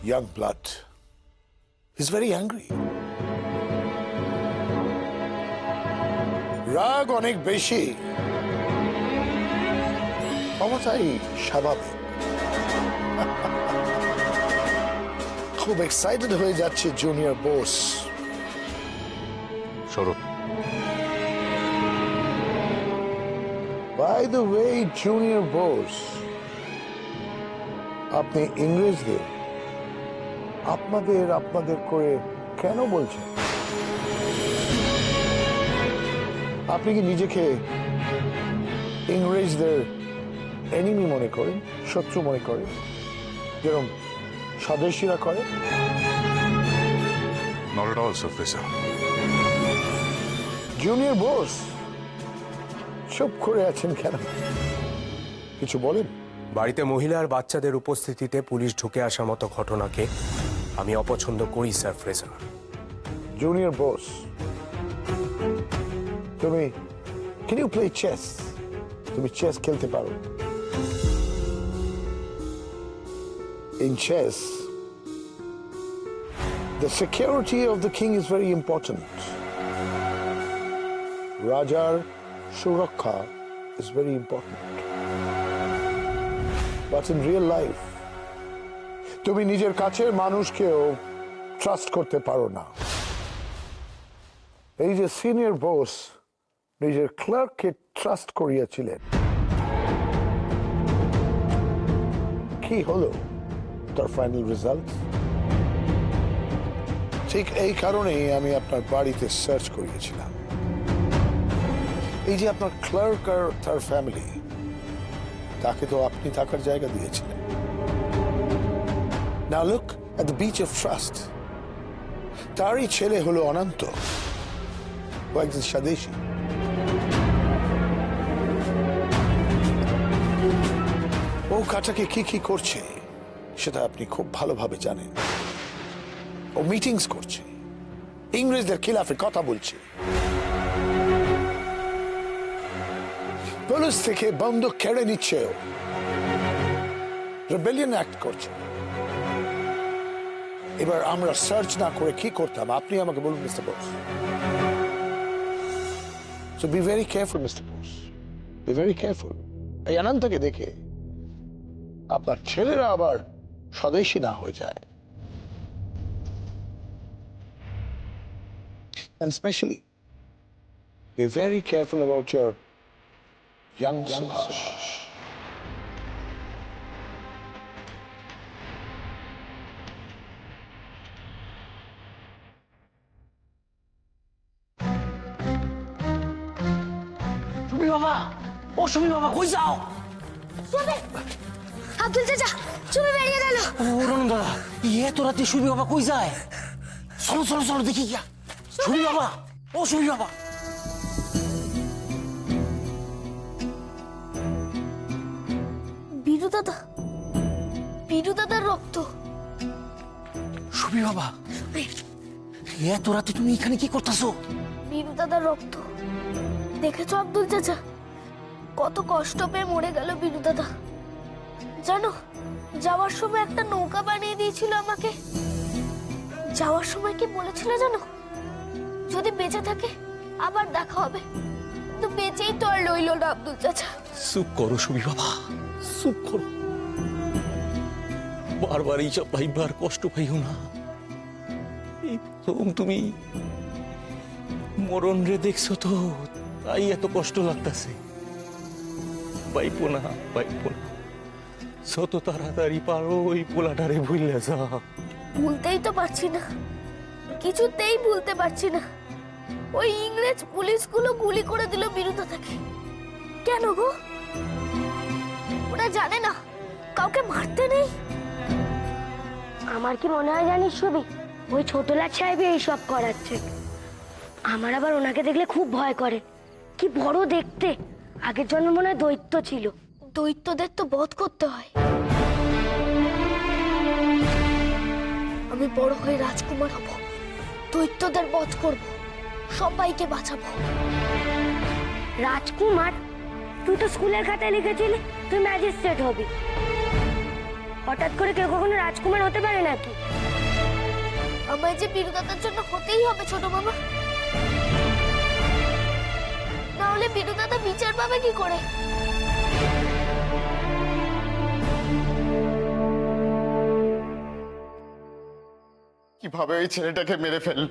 young blood. He's very angry. রাগ অনেক বেশি, ক্ষমতাই স্বাভাবিক। খুব এক্সাইটেড হয়ে যাচ্ছে junior Bose. Swarup, by the way junior Bose, আপনি ইংরেজদের আপনাদের আপনাদের করে কেন বলছেন? আপনি কি নিজেকে ইংরেজদের এনিমি মনে করেন, শত্রু মনে করেন, যেরকম স্বদেশীরা করে? not at all, Professor. Junior Bose, চুপ করে আছেন কেন? কিছু বলেন। বাড়িতে মহিলা আর বাচ্চাদের উপস্থিতিতে পুলিশ ঢুকে আসার মতো ঘটনাকে আমি অপছন্দ করি, স্যার ফ্রেজার। জুনিয়র বোস, তুমি ক্যান ইউ প্লে চেস? তুমি চেস খেলতে পারো? In chess the security of the king is very important. রাজার সুরক্ষা is very important. But in real life, তুমি নিজের কাছের মানুষকেও ট্রাস্ট করতে পারো না। এই যে সিনিয়র বোস নিজের ক্লার্ককে ট্রাস্ট করিয়েছিলেন, কি হলো তার ফাইনাল রেজাল্ট? ঠিক এই কারণেই আমি আপনার বাড়িতে সার্চ করিয়েছিলাম। এই যে আপনার ক্লার্ক আর তার ফ্যামিলি, তাকে তো আপনি থাকার জায়গা দিয়েছিলেন। Now look at the beach of trust. তারই ছেলে হলো অনন্ত, ও একজন স্বদেশী। ও কাটাকে কি কি করছে সেটা আপনি খুব ভালোভাবে জানেন। ও মিটিংস করছে, ইংরেজদের খিলাফে কথা বলছে, পুলিশ থেকে বন্দুক কেড়ে নিচ্ছে, ও রেবেলিয়ন অ্যাক্ট করছে। এবার আমরা সার্চ না করে কি করতাম আপনি আমাকে বলুন mister Bose. So be very careful mister Bose, be very careful. এই অনন্তকে দেখে আপনার ছেলেরা আবার স্বদেশী না হয়ে যায়। And especially, be very careful about your young Subhash. Sumi বাবা, ও সুমি বাবা, কই যাও? আব্দুল চাচা, তুমি বেরিয়ে গেল। ও রনন দাদা, এত রাতে সুমি বাবা কই যায়? চলো চলো চলো দেখি গিয়া। সুমি বাবা, ও সুমি বাবা। বীরু দাদা, বীরু দাদার রক্ত। সুমি বাবা, এত রাতে তুমি এখানে কি করতেছো? বীরু দাদার রক্ত দেখেছো আব্দুল চাচা? কত কষ্ট পেয়ে মরে গেল বীরু দাদা। জানো, যাওয়ার সময় একটা নৌকা বানিয়ে দিয়েছিল আমাকে। যাওয়ার সময় কি বলেছিল জানো? যদি বেঁচে থাকে আবার দেখা হবে। কিন্তু বেঁচেই তো আর রইল না আব্দুল চাচা। চুপ করো সুমি বাবা, চুপ করো। বারবার এইসব ভাইবার কষ্ট পাইও না। এই প্রথম তুমি মরণ রে দেখছো তো, তাই এত কষ্ট লাগতেছে। বাইপো না, বাইপো না। যত তাড়াতাড়ি পারো ওই পোলাটারে ভুলে যা। ভুলতেই তো পারছি না, কিছুতেই ভুলতে পারছি না। ওই ইংরেজ পুলিশগুলো গুলি করে দিল বীরু দাদাকে। কেন গো? ওরা জানে না কাউকে মারতে নেই? আমার কি মনে হয় জানিস সুবি, ওই ছোটলাট সাহেবই এইসব করাচ্ছে। আমার আবার ওনাকে দেখলে খুব ভয় করে। কি বড় দেখতে, আগের জন্ম মনে হয় দৈত্য ছিল। দৈত্যদের তো বধ করতে হয়। আমি বড় হয়ে রাজকুমার হব, দৈত্যদের বধ করব, সবাইকে বাঁচাবো। রাজকুমার? তুই তো স্কুলের খাতায় লিখেছিলি তুই ম্যাজিস্ট্রেট হবি। হঠাৎ করে কেউ কখনো রাজকুমার হতে পারে নাকি? আমায় যে বিরুদাতার জন্য হতেই হবে ছোট মামা, না হলে বিরুদাতা বিচার পাবে কি করে? কিভাবে ওই ছেলেটাকে মেরে ফেলল?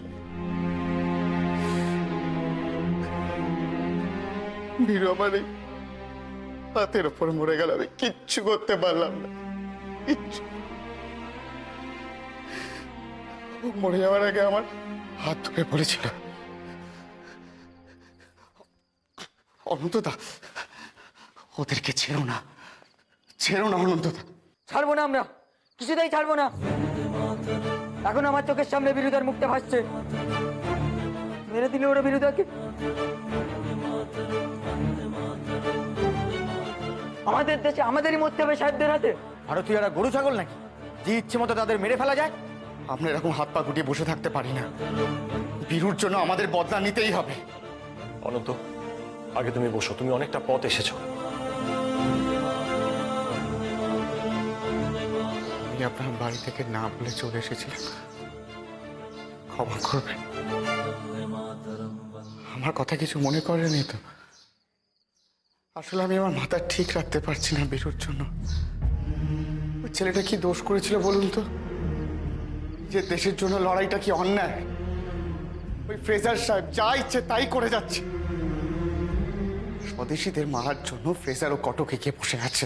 বীরু আমার এই হাতের ওপর মরে গেল, আমি কিচ্ছু করতে পারলাম না, কিচ্ছু। ও মরে যাওয়ার আগে আমার হাত ধরে পড়েছিল। অনন্তদা, ওদেরকে ছেড়ো না, ছেড়ো না অনন্তদা। ছাড়বো না আমরা, কিছুতেই ছাড়বো না। এখন আমার চোখের সামনে বিরুদার মুখটা ভাসছে। মেরে দিলে ওরা বিরুদাকে। আমাদের দেশে আমাদেরই মরতে হবে সাহেবদের হাতে। ভারতীয়রা গরু ছাগল নাকি যে ইচ্ছে মতো তাদের মেরে ফেলা যায়? আমরা এরকম হাত পা গুটিয়ে বসে থাকতে পারি না। বীরুর জন্য আমাদের বদলা নিতেই হবে। অনন্ত, আগে তুমি বসো, তুমি অনেকটা পথ এসেছো। আমি আপনার বাড়ি থেকে না বলে চলে এসেছিলাম, ক্ষমা করবেন। আমার কথা কিছু মনে করেনি তো? আসলে আমি আমার মাথা ঠিক রাখতে পারছি না বীরুর জন্য। ওই ছেলেটা কি দোষ করেছিল বলুন তো? যে দেশের জন্য লড়াইটা কি অন্যায়? ওই ফ্রেজার সাহেব যা ইচ্ছে তাই করে যাচ্ছে। স্বদেশীদের মারার জন্য ফ্রেজার ও কটকে গিয়ে বসে আছে।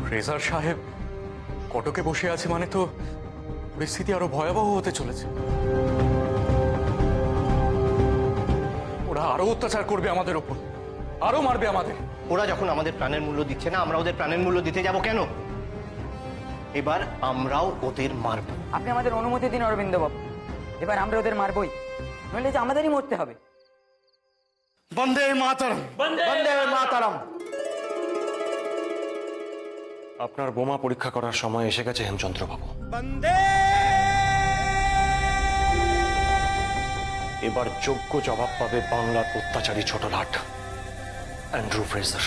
ফ্রেজার সাহেব কটকে বসে আছে মানে তো পরিস্থিতি আরো ভয়াবহ হতে চলেছে। ওরা আরো অত্যাচার করবে আমাদের ওপর, আরো মারবে আমাদের। ওরা যখন আমাদের প্রাণের মূল্য দিচ্ছে না, আমরা ওদের প্রাণের মূল্য দিতে যাব কেন? এবার আমরাও ওদের মারব। আপনি আমাদের অনুমতি দিন অরবিন্দ বাবু, এবার আমরা ওদের মারবই, নইলে যে আমাদেরই মরতে হবে। বন্দে মাতরম, বন্দে মাতরম। আপনার বোমা পরীক্ষা করার সময় এসে গেছে হেমচন্দ্র বাবু। এবার যোগ্য জবাব পাবে বাংলার অত্যাচারী ছোট লাট অ্যান্ড্রু ফ্রেজার।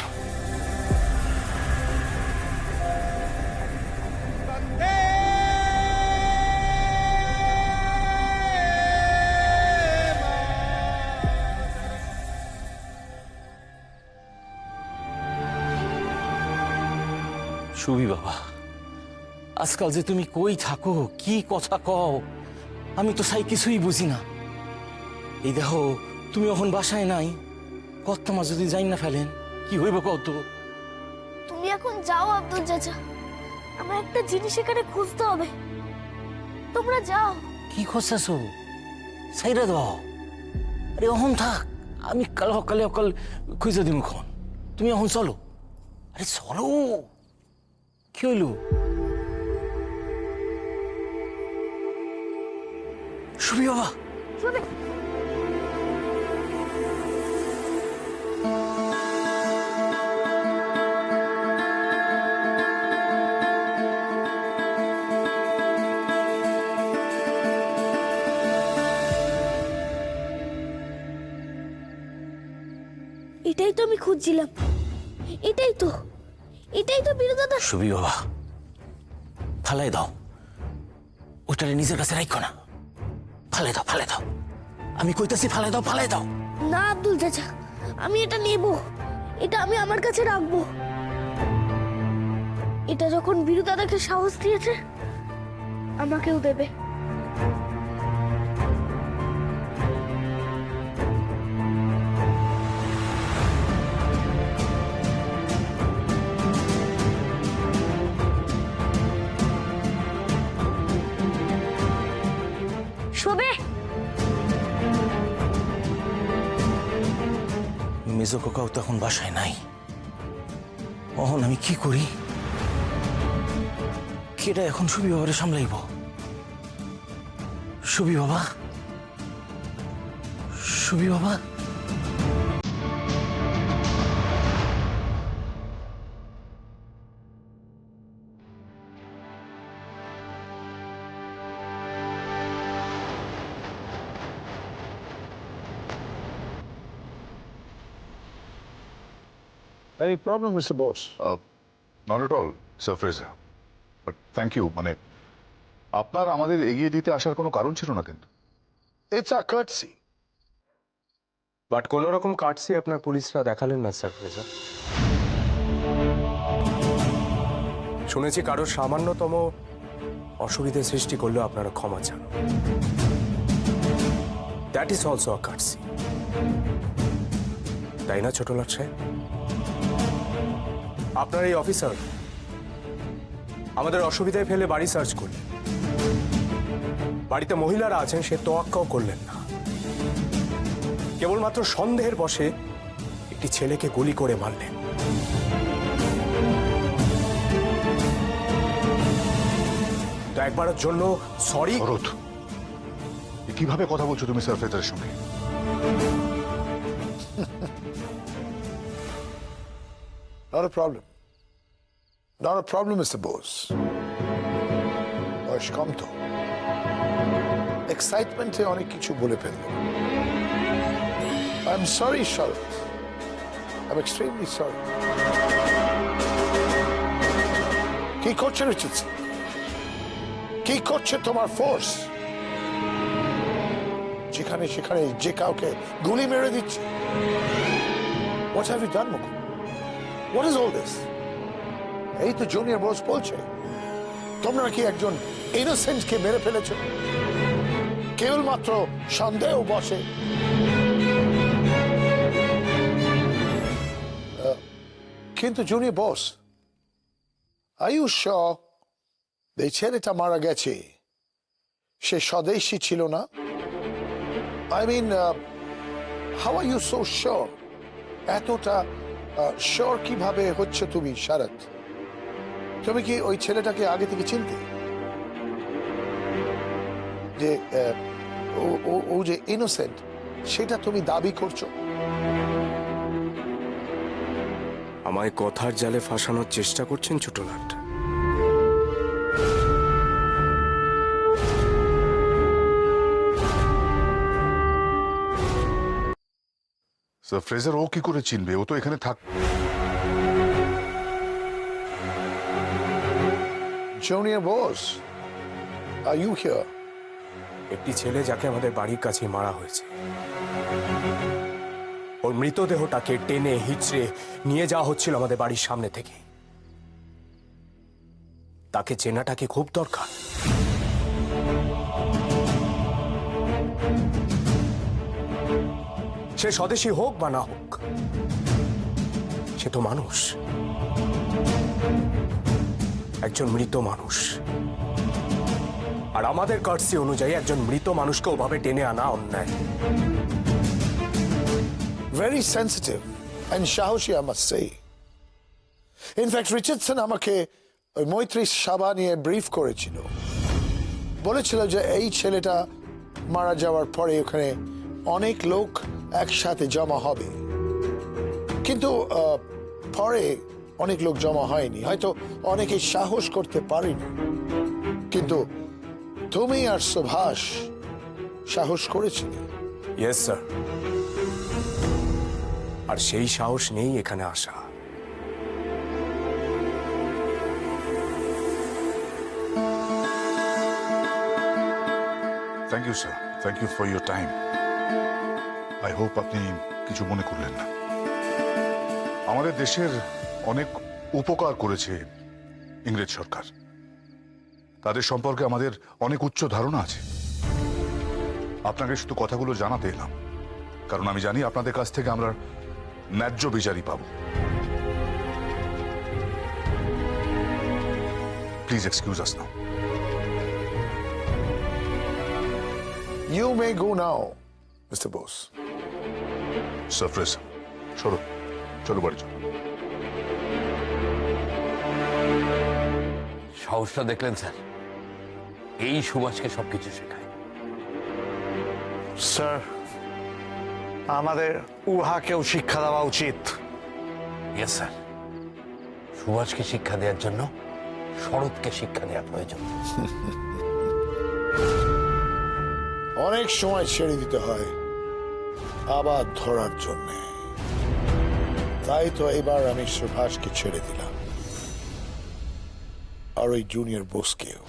সুবি বাবা, আজকাল যে তুমি কই থাকো, কি কথা কও, আমি তো সাই কিছুই বুঝি না। এই দেখো, তুমি এখন বাসায় নাই, কর্তামা যদি যাই না ফেলেন কি হইব কত? তুমি এখন যাও আব্দুল চাচা, আমার একটা জিনিস এখানে খুঁজতে হবে। তোমরা যাও। কি খোঁজাছো? সাইরা দাও। আরে অহন থাক, আমি কাল সকালে অকাল খুঁজে দিম খন। তুমি এখন চলো। আরে চলো, কি হইল? সুবি বাবা, শুনে এটাই তো আমি খুঁজছিলাম। এটাই তো বিরুদাতা। সুবি বাবা, ফালাই দাও ওটারে, নিজের কাছে রাখো না। ফালাই দাও, ফালাই দাও, আমি কইতাছি ফালাই দাও, ফালাই দাও। না আব্দুল চাচা, আমি এটা নেব, এটা আমি আমার কাছে রাখবো। এটা যখন বিরুদাতাকে সাহস দিয়েছে, আমাকেও দেবে। শোবে, মেজো কাকাও তখন বাসায় নাই। অহন আমি কি করি? কেটা এখন সুবি বাবারে সামলাইব? সুবি বাবা, সুবি বাবা। Any problem, Mr. Bose? Not at all sir Fraser, but thank you. মানে আপনার আমাদের এগিয়ে দিতে আসার কোনো কারণ ছিল না কিন্তু। It's a কার্টসি। বাট কোনো রকম কার্ডসি আপনার পুলিশরা দেখালেন না স্যার ফ্রেজার। শুনেছি কারোর সামান্যতম অসুবিধে সৃষ্টি করলেও আপনারা ক্ষমা চান। দ্যাট ইজ অলসো আ কার্টসি, তাই না ছোট লাট সাহেব? আপনার এই অফিসার আমাদের অসুবিধায় ফেলে বাড়ি সার্চ করলেন, বাড়িতে মহিলারা আছেন সে তোয়াক্কাও করলেন না, কেবলমাত্র সন্দেহের বশে একটি ছেলেকে গুলি করে মারলেন। তো একবারের জন্য সরি। ভরত, কিভাবে কথা বলছো তুমি স্যার ফ্রেজারের সঙ্গে? Not a problem. Not a problem, Mr. Bose. বয়স কম তো, এক্সাইটমেন্টে অনেক কিছু বলে ফেলল। I'm sorry, Sharat. I'm extremely sorry. কি করছে রিচার্ডসন? কি করছে তোমার ফোর্স? যেখানে সেখানে যে কাউকে গুলি মেরে দিচ্ছে। What have you done, Mukul? What is all this? এই তো জুনিয়র বস বলছে তোমরা নাকি একজন ইনোসেন্টকে মেরে ফেলেছো কেবলমাত্র সন্দেহ বসে। কিন্তু junior Bose, are you sure এই ছেলেটা মারা গেছে সে স্বদেশী ছিল না? I mean, how are you so sure? এতটা শিওর কিভাবে হচ্ছে তুমি শারদ? তুমি কি ওই ছেলেটাকে আগে থেকে চিনতে? যে ও যে ইনোসেন্ট সেটা তুমি দাবি করছো? আমায় কথার জালে ফাঁসানোর চেষ্টা করছেন ছোট লাট। স্যার ফ্রেজার ও কি করে চিনবে? ও তো এখানে থাক। Junior Bose, are you here? একটি ছেলে যাকে আমাদের বাড়ির কাছে মারা হয়েছে, ওর মৃতদেহটাকে টেনে হিচড়ে নিয়ে যাওয়া হচ্ছিল আমাদের বাড়ির সামনে থেকে। তাকে চেনাটাকে খুব দরকার। সে স্বদেশী হোক বা না হোক, সে তো মানুষ, একজন মৃত মানুষ। আর আমাদের কার্সি অনুযায়ী একজন মৃত মানুষকে ওভাবে টেনে আনা অন্যায়। Very sensitive and সাহসী, I must say. In fact, Richardson আমাকে ওই মৈত্রী সাবা নিয়ে ব্রিফ করেছিল। বলেছিল যে এই ছেলেটা মারা যাওয়ার পরে ওখানে অনেক লোক একসাথে জমা হবে, কিন্তু পরে অনেক লোক জমা হয়নি, হয়তো অনেকে সাহস করতে পারেনি, কিন্তু তুমি আর সুভাষ সাহস করেছিলে। ইয়েস স্যার, আর সেই সাহস নেই এখানে আসা। Thank you sir, thank you for your time. I hope আপনি কিছু মনে করলেন না। আমাদের দেশের অনেক উপকার করেছে ইংরেজ সরকার, তাদের সম্পর্কে আমাদের অনেক উচ্চ ধারণা আছে। আপনাকে শুধু কথাগুলো জানাতে এলাম, কারণ আমি জানি আপনাদের কাছ থেকে আমরা ন্যায্য বিচারই পাব। Please excuse us now. You may go now, Mr. Bose. Surprise, চলো চলো বাড়ি চলো। সাহসটা দেখলেন স্যার? এই সুভাষকে সবকিছু শেখায়। স্যার, আমাদের উহাকেও শিক্ষা দেওয়া উচিত। ইয়েস স্যার, সুভাষকে শিক্ষা দেওয়ার জন্য শরৎকে শিক্ষা দেওয়া প্রয়োজন। অনেক সময় ছেড়ে দিতে হয় আবার ধরার জন্যে, তাই তো এবার আমি সুভাষকে ছেড়ে দিলাম। আর ওই জুনিয়র বোসকেও।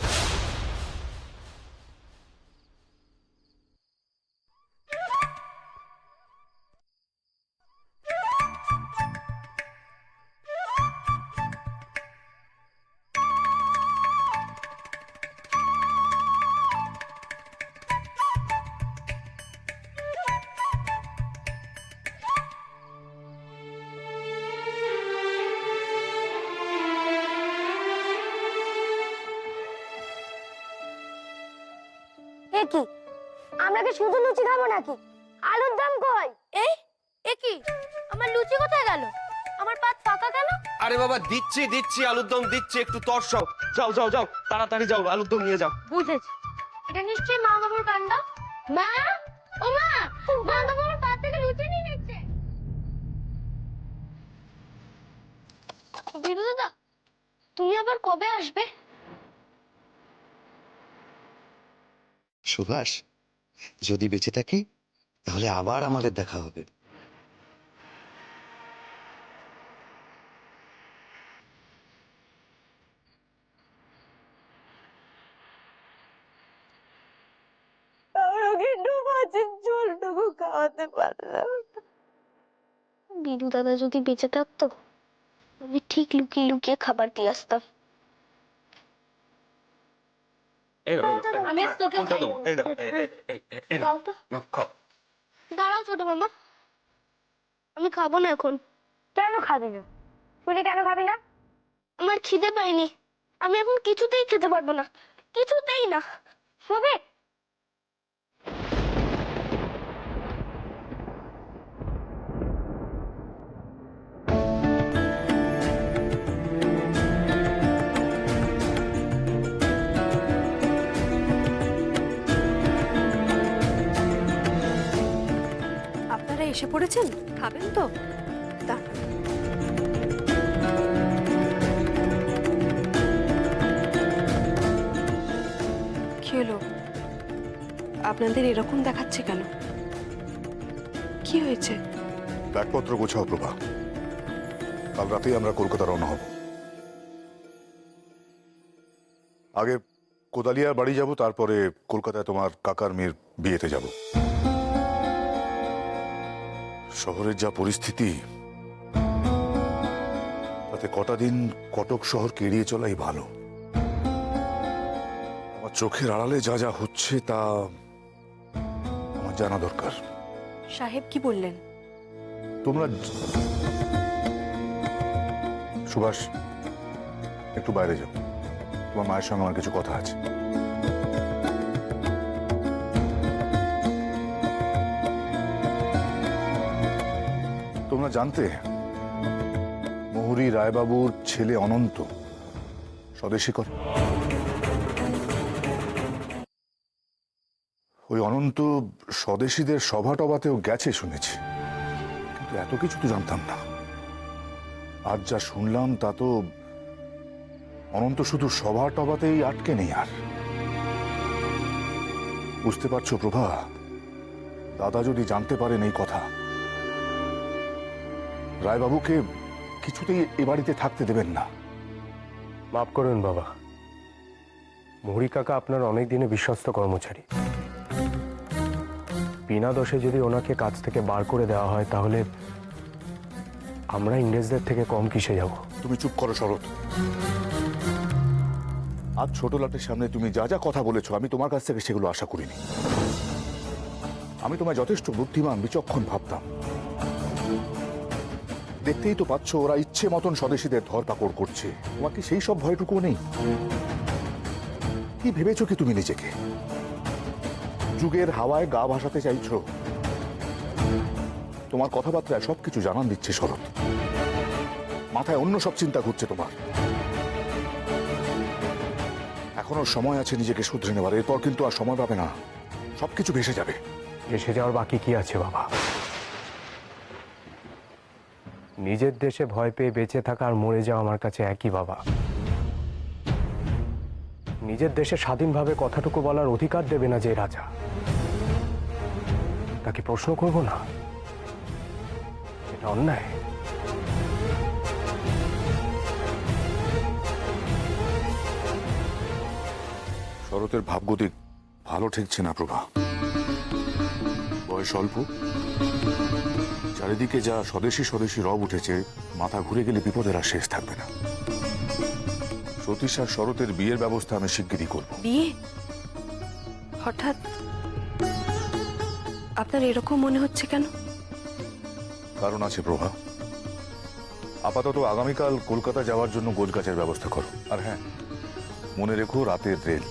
এ কি, আমরা কি শুধু লুচি খাবো নাকি? আলুর দাম কই? এ কি, আমার লুচি কোথায় গেল? আমার পাত ফাঁকা কেন? আরে বাবা দিচ্ছি দিচ্ছি আলুর দম দিচ্ছি, একটু তরসাও। যাও যাও যাও তাড়াতাড়ি যাও, আলুর দম নিয়ে যাও। বুঝেছি, এটা নিশ্চয়ই মা বাবুর কাণ্ড। মা, ও মা, মা বাবু আমার পাত থেকে লুচি নিয়ে নিচ্ছে। বিরু দাদা, তুমি আবার কবে আসবে? সুভাষ, যদি বেঁচে থাকি তাহলে আবার আমাদের দেখা হবে। বিরু দাদা যদি বেঁচে থাকতো, আমি ঠিক লুকিয়ে লুকিয়ে খাবার দিয়ে আসতাম। আমি তোকে দাঁড়াও ছোট মামা, আমি খাবো না এখন। কেন খাবি না? তুই কেন খাবি না? আমার খিদে পাইনি, আমি এখন কিছুতেই খেতে পারবো না, কিছুতেই না। শোবে আপনারা এসে পড়েছেন, খাবেন তো? দাঁড়ান। কি হলো, আপনাদের এরকম দেখাচ্ছে কেন? কি হয়েছে? ব্যাগপত্র গোছাও প্রভা, কাল রাতেই আমরা কলকাতা রওনা হব। আগে কোদালিয়ার বাড়ি যাব, তারপরে কলকাতায় তোমার কাকার মেয়ের বিয়েতে যাব। শহরের যা পরিস্থিতি, তাতে কটা দিন কটক শহরকে এড়িয়ে চলাই ভালো। আমার চোখের আড়ালে যা যা হচ্ছে তা আমার জানা দরকার। সাহেব কি বললেন? তোমরা সুভাষ, একটু বাইরে যাও, তোমার মায়ের সঙ্গে আমার কিছু কথা আছে। তোমরা জানতে, মুহুরী রায়বাবুর ছেলে অনন্ত স্বদেশী করে। ওই অনন্ত স্বদেশীদের সভা টভাতেও গেছে শুনেছি, কিন্তু এত কিছু তো জানতাম না। আজ যা শুনলাম তা তো অনন্ত শুধু সভা টভাতেই আটকে নেই। আর বুঝতে পারছো প্রভা, দাদা যদি জানতে পারেন এই কথা, রায়বাবুকে কিছুতেই এ বাড়িতে থাকতে দেবেন না। মাফ করুন বাবা, মুহুরী কাকা আপনার অনেক দিনে বিশ্বস্ত কর্মচারী। বিনা দোষে যদি ওনাকে কাজ থেকে বার করে দেওয়া হয়, তাহলে আমরা ইংরেজদের থেকে কম কিসে যাব? তুমি চুপ করো শরৎ। আজ ছোট লাটের সামনে তুমি যা যা কথা বলেছো, আমি তোমার কাছ থেকে সেগুলো আশা করিনি। আমি তোমায় যথেষ্ট বুদ্ধিমান বিচক্ষণ ভাবতাম। দেখতেই তো পাচ্ছ, ওরা ইচ্ছে মতন স্বদেশীদের ধরপাকড় করছে। তোমার কি সেই সব ভয়টুকুও নেই? কি ভেবেছো কি তুমি নিজেকে? যুগের হাওয়ায় গা ভাসাতে চাইছো? তোমার কথাবার্তায় সবকিছু জানান দিচ্ছে শরৎ। মাথায় অন্য সব চিন্তা ঘুরছে তোমার। এখনো সময় আছে নিজেকে শুধরে নেবার, এরপর কিন্তু আর সময় পাবে না, সবকিছু ভেসে যাবে। ভেসে যাওয়ার বাকি কি আছে বাবা? নিজের দেশে ভয় পেয়ে বেঁচে থাকা আর মরে যাওয়া আমার কাছে একই বাবা। নিজের দেশে স্বাধীনভাবে কথাটুকু বলার অধিকার দেবে না যে রাজা, তাকে প্রশ্ন করব না? এটা অন্যায়। প্রভা, শরতের ভাবগতি ভালো ঠেকছে না প্রভা। বয়স অল্প, চারিদিকে যা স্বদেশী স্বদেশী রব উঠেছে, মাথা ঘুরে গেলে বিপদের আর শেষ থাকবে না। সতীশ আর শরতের বিয়ের ব্যবস্থা আমি শিগগিরই করব। বিয়ে হঠাৎ আপনার এরকম মনে হচ্ছে কেন? কারণ আছে প্রভা। আপাতত আগামীকাল কলকাতা যাওয়ার জন্য গোছগাছের ব্যবস্থা করো। আর হ্যাঁ, মনে রেখো রাতের রেল।